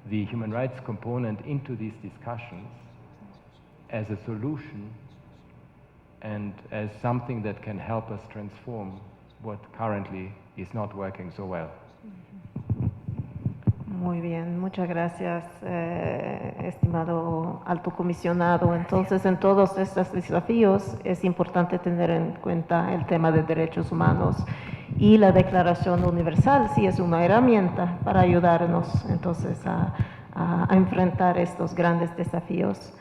the human rights component into these discussions as a solution and as something that can help us transform what currently is not working so well. Muy bien, muchas gracias, estimado alto comisionado. Entonces, en todos estos desafíos es importante tener en cuenta el tema de derechos humanos y la Declaración Universal sí es una herramienta para ayudarnos entonces a enfrentar estos grandes desafíos.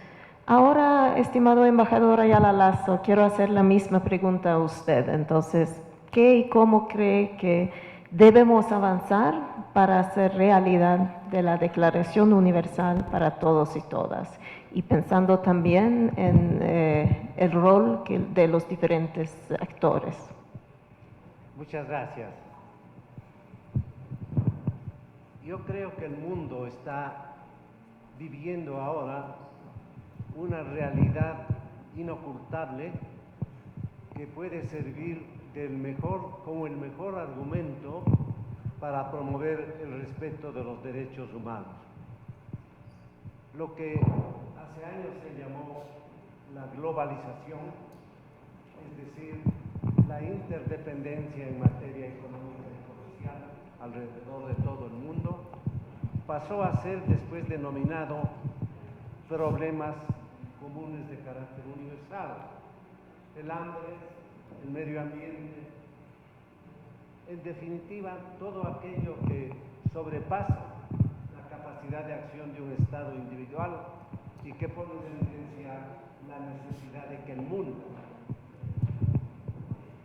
Ahora, estimado embajador Ayala Lasso, quiero hacer la misma pregunta a usted. Entonces, ¿qué y cómo cree que debemos avanzar para hacer realidad de la Declaración Universal para todos y todas? Y pensando también en el rol de los diferentes actores. Muchas gracias. Yo creo que el mundo está viviendo ahora una realidad inocultable que puede servir como el mejor argumento para promover el respeto de los derechos humanos. Lo que hace años se llamó la globalización, es decir, la interdependencia en materia económica y comercial alrededor de todo el mundo, pasó a ser después denominado problemas comunes de carácter universal. El hambre, el medio ambiente, en definitiva, todo aquello que sobrepasa la capacidad de acción de un Estado individual y que pone en evidencia la necesidad de que el mundo.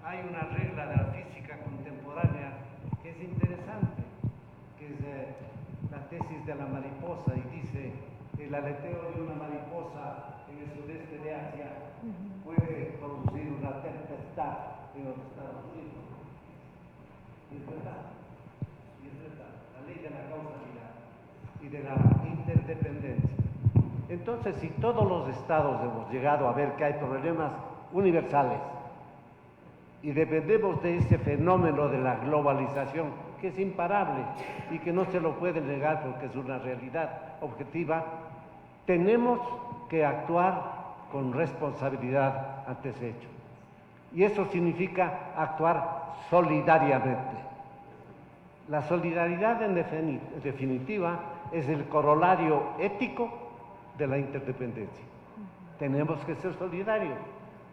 Hay una regla de la física contemporánea que es interesante, que es la tesis de la mariposa, y dice que el aleteo de una mariposa en el sudeste de Asia puede producir una tempestad en los Estados Unidos. Y es verdad, la ley de la causalidad. y de la interdependencia. Entonces, si todos los estados hemos llegado a ver que hay problemas universales y dependemos de ese fenómeno de la globalización, que es imparable y que no se lo puede negar porque es una realidad objetiva, tenemos que actuar con responsabilidad ante ese hecho. Y eso significa actuar solidariamente. La solidaridad, en definitiva, es el corolario ético de la interdependencia. Tenemos que ser solidarios.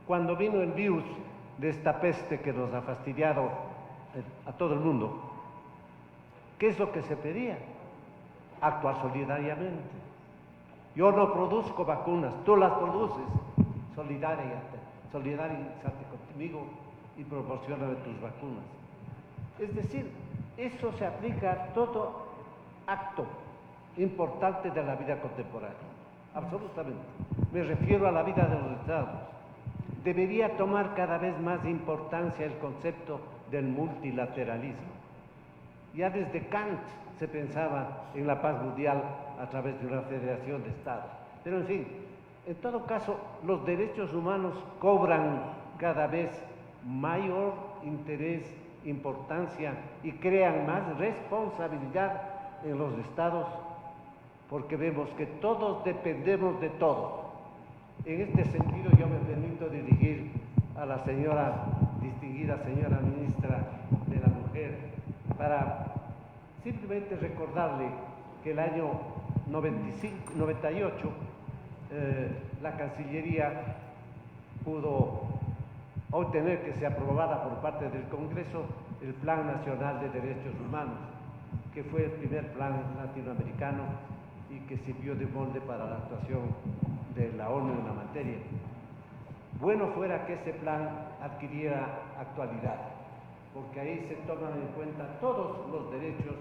Cuando vino el virus de esta peste que nos ha fastidiado a todo el mundo, ¿qué es lo que se pedía? Actuar solidariamente. Yo no produzco vacunas, tú las produces, solidarízate conmigo y proporcióname tus vacunas. Es decir, eso se aplica a todo acto importante de la vida contemporánea, absolutamente. Me refiero a la vida de los estados. Debería tomar cada vez más importancia el concepto del multilateralismo. Ya desde Kant se pensaba en la paz mundial a través de una federación de estados. Pero en fin, en todo caso, los derechos humanos cobran cada vez mayor interés, importancia y crean más responsabilidad en los estados porque vemos que todos dependemos de todos. En este sentido, yo me permito dirigir a la distinguida señora ministra de la Mujer, para simplemente recordarle que el año 98 la Cancillería pudo obtener que se aprobara por parte del Congreso el Plan Nacional de Derechos Humanos, que fue el primer plan latinoamericano y que sirvió de molde para la actuación de la ONU en la materia. Bueno fuera que ese plan adquiriera actualidad, porque ahí se toman en cuenta todos los derechos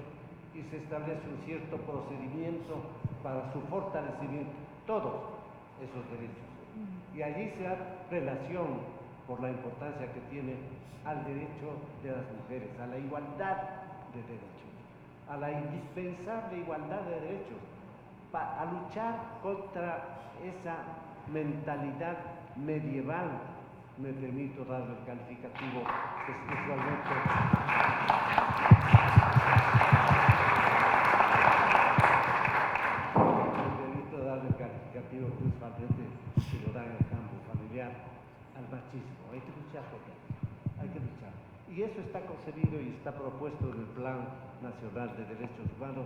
y se establece un cierto procedimiento para su fortalecimiento, todos esos derechos. Y allí se da relación, por la importancia que tiene, al derecho de las mujeres, a la igualdad de derechos, a la indispensable igualdad de derechos, a luchar contra esa mentalidad medieval, me permito darle el calificativo especialmente. Me permito darle el calificativo principalmente que lo da en el campo familiar al machismo. Hay que luchar contra eso, hay que luchar. Y eso está concebido y está propuesto en el Plan Nacional de Derechos Humanos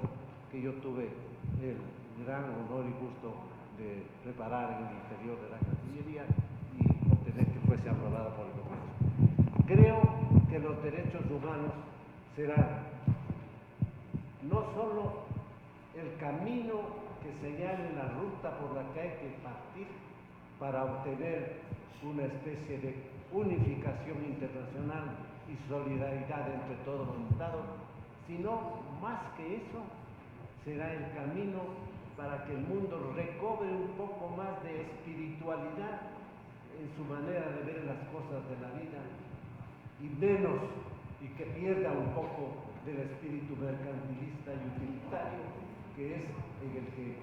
que yo tuve el gran honor y gusto de preparar en el interior de la Cancillería y obtener que fuese aprobada por el Congreso. Creo que los derechos humanos serán no solo el camino que señale la ruta por la que hay que partir para obtener una especie de unificación internacional y solidaridad entre todos los estados, sino más que eso, será el camino para que el mundo recobre un poco más de espiritualidad en su manera de ver las cosas de la vida y menos, y que pierda un poco del espíritu mercantilista y utilitario que es en el que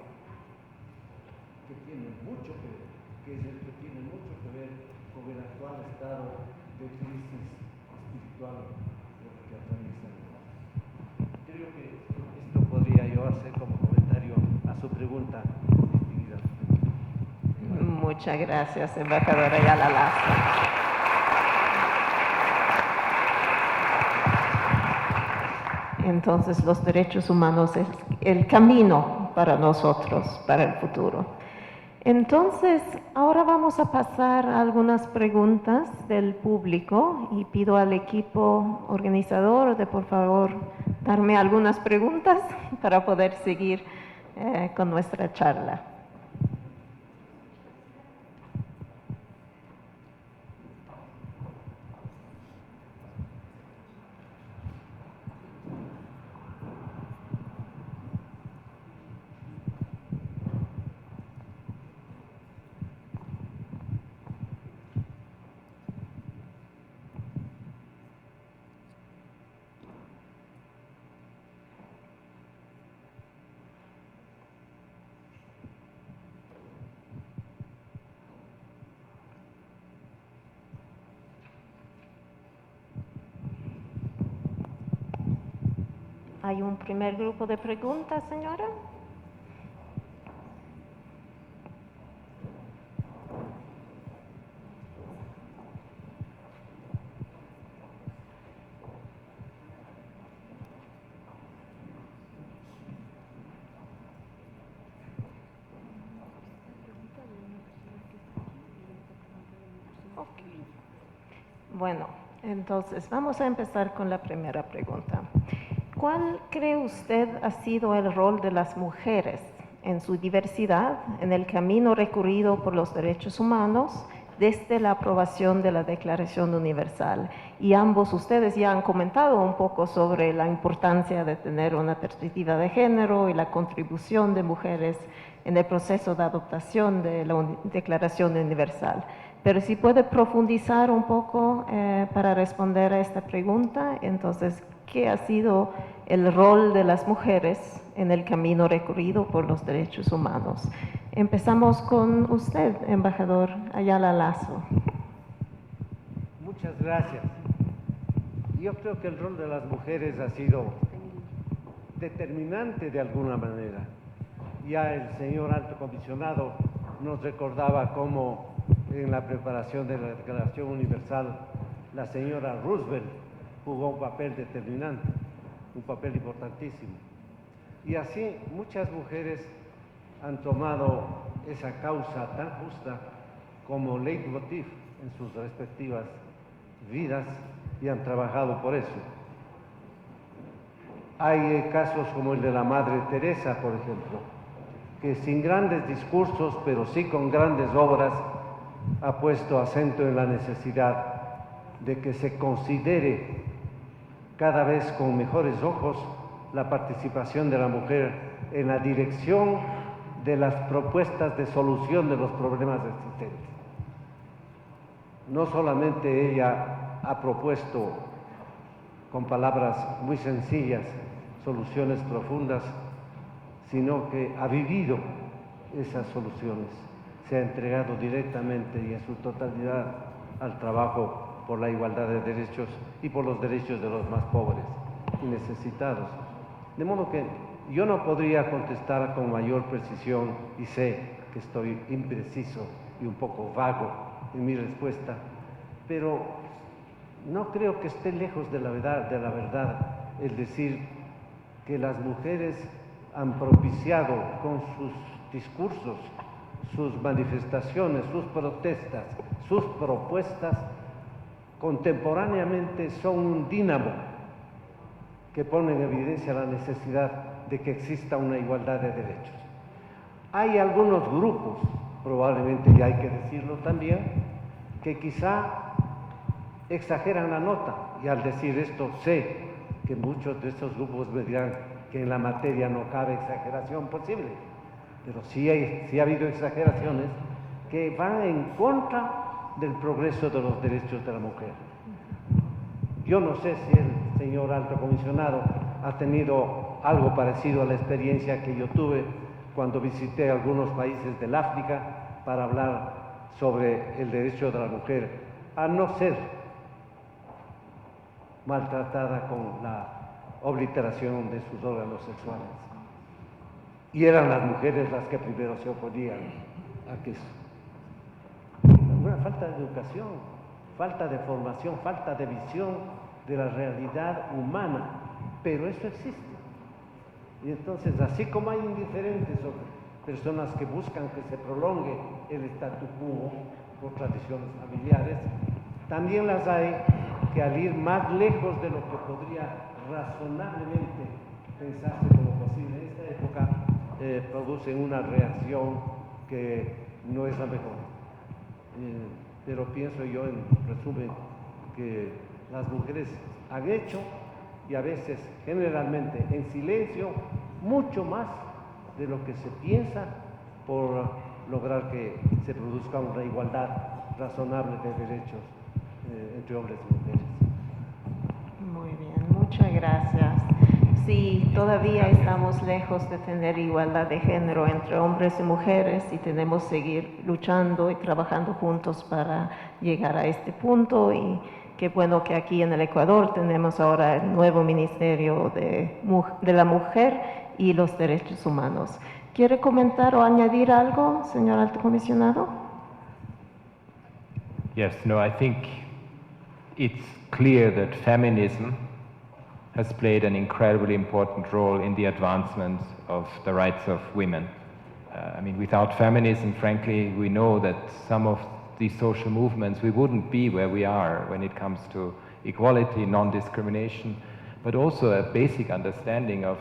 tiene mucho que ver, con el actual estado de crisis espiritual que atraviesa el mundo. Creo que esto podría yo hacer como comentario a su pregunta, distinguida. Muchas gracias, embajadora Ayala Lazo. Entonces, los derechos humanos es el camino para nosotros, para el futuro. Entonces, ahora vamos a pasar a algunas preguntas del público y pido al equipo organizador de por favor darme algunas preguntas para poder seguir con nuestra charla. Hay un primer grupo de preguntas, señora. Bueno, entonces vamos a empezar con la primera pregunta. ¿Cuál cree usted ha sido el rol de las mujeres en su diversidad en el camino recorrido por los derechos humanos desde la aprobación de la Declaración Universal? Y ambos ustedes ya han comentado un poco sobre la importancia de tener una perspectiva de género y la contribución de mujeres en el proceso de adoptación de la Declaración Universal. Pero si puede profundizar un poco para responder a esta pregunta, entonces, ¿qué ha sido el rol de las mujeres en el camino recorrido por los derechos humanos? Empezamos con usted, embajador Ayala Lazo. Muchas gracias. Yo creo que el rol de las mujeres ha sido determinante de alguna manera. Ya el señor alto comisionado nos recordaba cómo en la preparación de la Declaración Universal la señora Roosevelt jugó un papel determinante, un papel importantísimo. Y así muchas mujeres han tomado esa causa tan justa como leitmotiv en sus respectivas vidas y han trabajado por eso. Hay casos como el de la Madre Teresa, por ejemplo, que sin grandes discursos, pero sí con grandes obras, ha puesto acento en la necesidad de que se considere cada vez con mejores ojos la participación de la mujer en la dirección de las propuestas de solución de los problemas existentes. No solamente ella ha propuesto con palabras muy sencillas soluciones profundas, sino que ha vivido esas soluciones, se ha entregado directamente y en su totalidad al trabajo por la igualdad de derechos y por los derechos de los más pobres y necesitados. De modo que yo no podría contestar con mayor precisión y sé que estoy impreciso y un poco vago en mi respuesta, pero no creo que esté lejos de la verdad el decir que las mujeres han propiciado con sus discursos, sus manifestaciones, sus protestas, sus propuestas, contemporáneamente son un dínamo que pone en evidencia la necesidad de que exista una igualdad de derechos. Hay algunos grupos, probablemente ya hay que decirlo también, que quizá exageran la nota, y al decir esto sé que muchos de estos grupos me dirán que en la materia no cabe exageración posible, pero sí ha habido exageraciones que van en contra del progreso de los derechos de la mujer. Yo no sé si el señor alto comisionado ha tenido algo parecido a la experiencia que yo tuve cuando visité algunos países del África para hablar sobre el derecho de la mujer a no ser maltratada con la obliteración de sus órganos sexuales. Y eran las mujeres las que primero se oponían a que una falta de educación, falta de formación, falta de visión de la realidad humana, pero eso existe. Y entonces, así como hay indiferentes o personas que buscan que se prolongue el statu quo por tradiciones familiares, también las hay que al ir más lejos de lo que podría razonablemente pensarse como posible en esta época, producen una reacción que no es la mejor. Pero pienso yo, en resumen, que las mujeres han hecho, y a veces, generalmente, en silencio, mucho más de lo que se piensa por lograr que se produzca una igualdad razonable de derechos entre hombres y mujeres. Muy bien, muchas gracias. Sí, todavía estamos lejos de tener igualdad de género entre hombres y mujeres y tenemos que seguir luchando y trabajando juntos para llegar a este punto y qué bueno que aquí en el Ecuador tenemos ahora el nuevo Ministerio de la Mujer y los Derechos Humanos. ¿Quiere comentar o añadir algo, señor Alto Comisionado? Yes, no, I think it's clear that feminism has played an incredibly important role in the advancement of the rights of women. I mean, without feminism, frankly, we know that some of these social movements, we wouldn't be where we are when it comes to equality, non-discrimination, but also a basic understanding of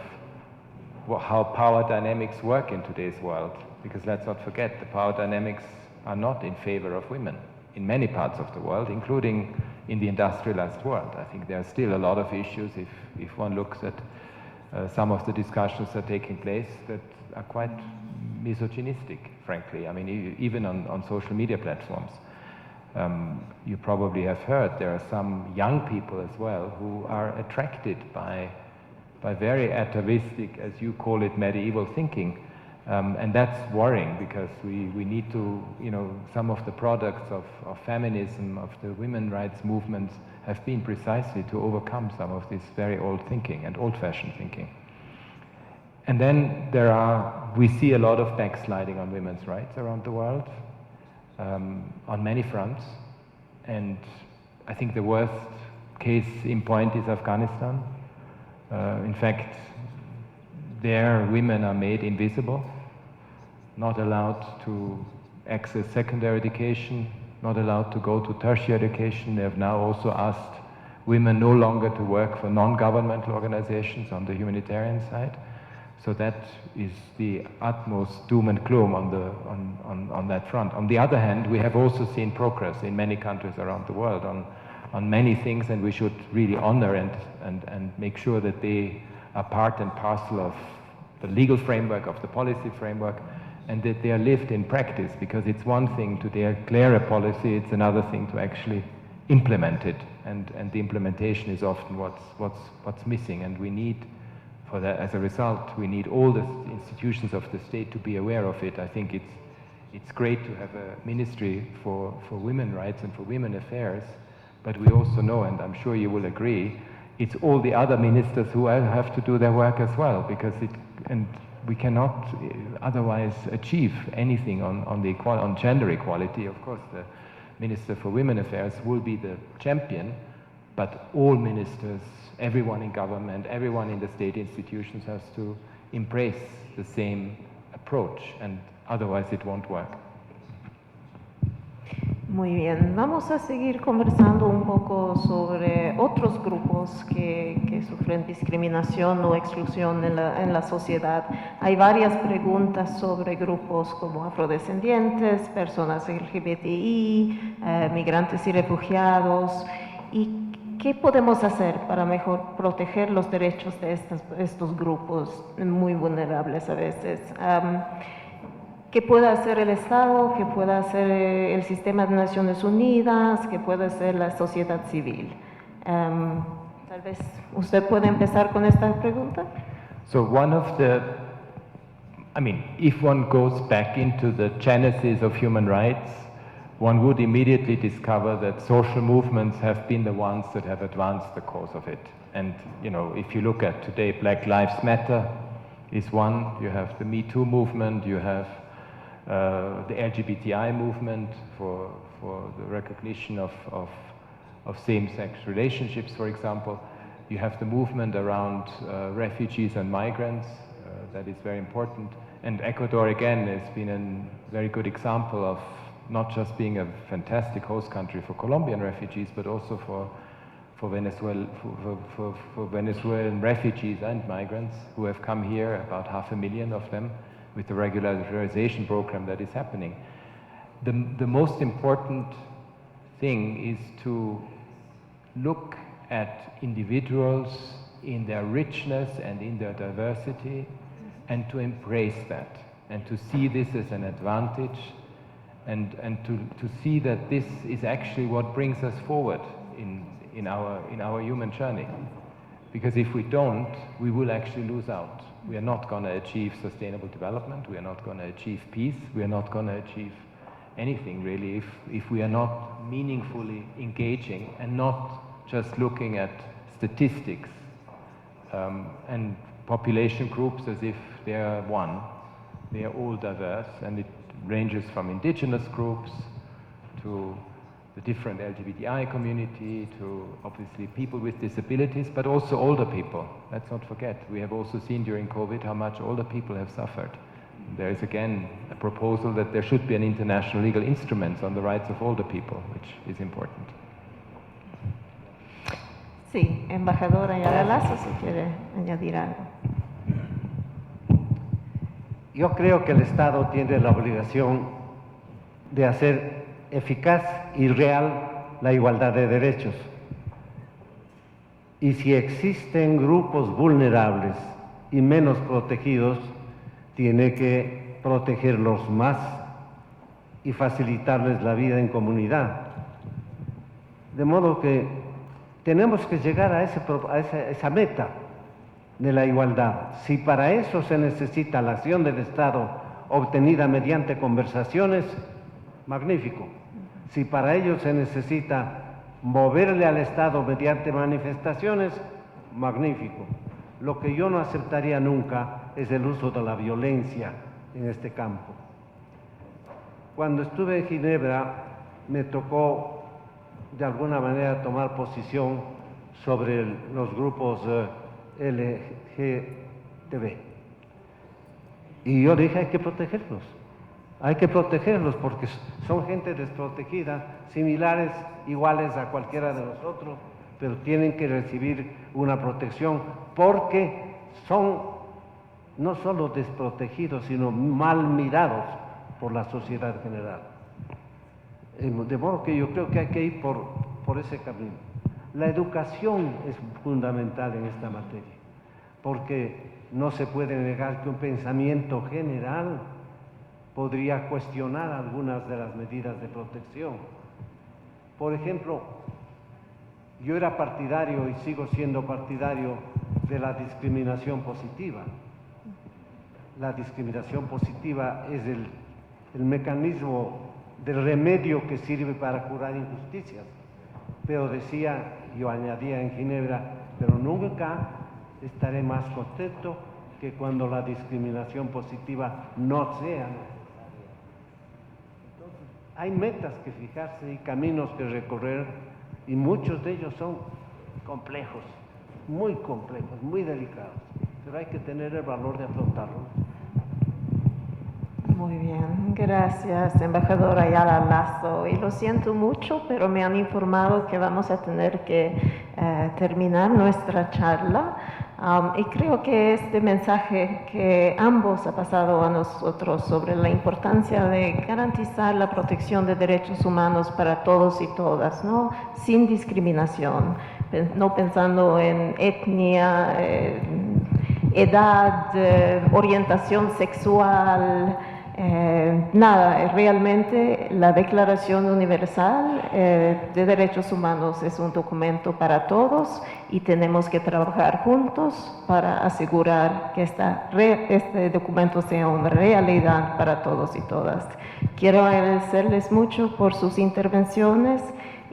how power dynamics work in today's world. Because let's not forget, the power dynamics are not in favor of women in many parts of the world, including in the industrialized world. I think there are still a lot of issues, if one looks at some of the discussions that are taking place, that are quite misogynistic, frankly. I mean, even on social media platforms. You probably have heard there are some young people as well who are attracted by very atavistic, as you call it, medieval thinking. And that's worrying, because we need to, you know, some of the products of feminism, of the women's rights movements, have been precisely to overcome some of this very old thinking and old-fashioned thinking. And then we see a lot of backsliding on women's rights around the world, on many fronts. And I think the worst case in point is Afghanistan. In fact, there women are made invisible, not allowed to access secondary education, not allowed to go to tertiary education. They have now also asked women no longer to work for non-governmental organizations on the humanitarian side. So that is the utmost doom and gloom on that front. On the other hand, we have also seen progress in many countries around the world on many things, and we should really honor and make sure that they are part and parcel of the legal framework, of the policy framework, and that they are lived in practice, because it's one thing to declare a policy, it's another thing to actually implement it, and the implementation is often what's missing, and we need, for that, as a result, we need all the institutions of the state to be aware of it. I think it's great to have a ministry for women's rights and for women affairs, but we also know, and I'm sure you will agree, it's all the other ministers who have to do their work as well, because we cannot otherwise achieve anything on gender equality. Of course, the Minister for Women Affairs will be the champion, but all ministers, everyone in government, everyone in the state institutions has to embrace the same approach, and otherwise it won't work. Muy bien, vamos a seguir conversando un poco sobre otros grupos que sufren discriminación o exclusión en la sociedad. Hay varias preguntas sobre grupos como afrodescendientes, personas LGBTI, migrantes y refugiados. ¿Y qué podemos hacer para mejor proteger los derechos de estos grupos muy vulnerables a veces? ¿Qué puede hacer el Estado? ¿Qué puede hacer el sistema de Naciones Unidas? ¿Qué puede hacer la sociedad civil? Tal vez usted puede empezar con esta pregunta. So if one goes back into the genesis of human rights, one would immediately discover that social movements have been the ones that have advanced the cause of it. And, you know, if you look at today, Black Lives Matter is one, you have the Me Too movement, you have the LGBTI movement for the recognition of same-sex relationships, for example. You have the movement around refugees and migrants, that is very important. And Ecuador, again, has been a very good example of not just being a fantastic host country for Colombian refugees, but also for Venezuelan refugees and migrants who have come here, about 500,000 of them, with the regularization program that is happening. The most important thing is to look at individuals in their richness and in their diversity, and to embrace that, and to see this as an advantage, and to see that this is actually what brings us forward in our human journey. Because if we don't, we will actually lose out. We are not going to achieve sustainable development, we are not going to achieve peace, we are not going to achieve anything really if we are not meaningfully engaging and not just looking at statistics and population groups as if they are one. They are all diverse, and it ranges from indigenous groups to the different LGBTI community, to obviously people with disabilities, but also older people. Let's not forget, we have also seen during COVID how much older people have suffered. There is again a proposal that there should be an international legal instrument on the rights of older people, which is important. Sí, embajadora Ayala Lasso, si quiere añadir algo. Yo creo que el Estado tiene la obligación de hacer eficaz y real la igualdad de derechos. Y si existen grupos vulnerables y menos protegidos, tiene que protegerlos más y facilitarles la vida en comunidad. De modo que tenemos que llegar a esa meta de la igualdad. Si para eso se necesita la acción del Estado obtenida mediante conversaciones, magnífico. Si para ello se necesita moverle al Estado mediante manifestaciones, magnífico. Lo que yo no aceptaría nunca es el uso de la violencia en este campo. Cuando estuve en Ginebra, me tocó de alguna manera tomar posición sobre los grupos LGTB. Y yo dije, hay que protegerlos porque son gente desprotegida, similares, iguales a cualquiera de nosotros, pero tienen que recibir una protección porque son no solo desprotegidos, sino mal mirados por la sociedad general. De modo que yo creo que hay que ir por ese camino. La educación es fundamental en esta materia, porque no se puede negar que un pensamiento general podría cuestionar algunas de las medidas de protección. Por ejemplo, yo era partidario y sigo siendo partidario de la discriminación positiva. La discriminación positiva es el mecanismo del remedio que sirve para curar injusticias. Pero decía, yo añadía en Ginebra, pero nunca estaré más contento que cuando la discriminación positiva no sea necesaria. Entonces, hay metas que fijarse y caminos que recorrer, y muchos de ellos son complejos, muy delicados, pero hay que tener el valor de afrontarlos. Muy bien, gracias, embajadora Ayala Lasso. Y lo siento mucho, pero me han informado que vamos a tener que terminar nuestra charla. Y creo que este mensaje que ambos ha pasado a nosotros sobre la importancia de garantizar la protección de derechos humanos para todos y todas, ¿no? Sin discriminación, no pensando en etnia, edad, orientación sexual, nada, realmente la Declaración Universal de Derechos Humanos es un documento para todos y tenemos que trabajar juntos para asegurar que este documento sea una realidad para todos y todas. Quiero agradecerles mucho por sus intervenciones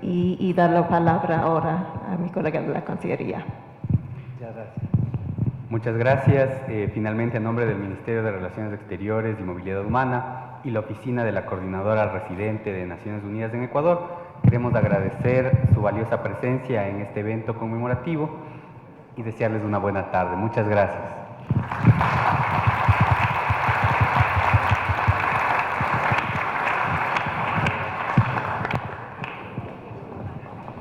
y dar la palabra ahora a mi colega de la Cancillería. Muchas gracias. Muchas gracias. Finalmente, en nombre del Ministerio de Relaciones Exteriores y Movilidad Humana y la Oficina de la Coordinadora Residente de Naciones Unidas en Ecuador, queremos agradecer su valiosa presencia en este evento conmemorativo y desearles una buena tarde. Muchas gracias.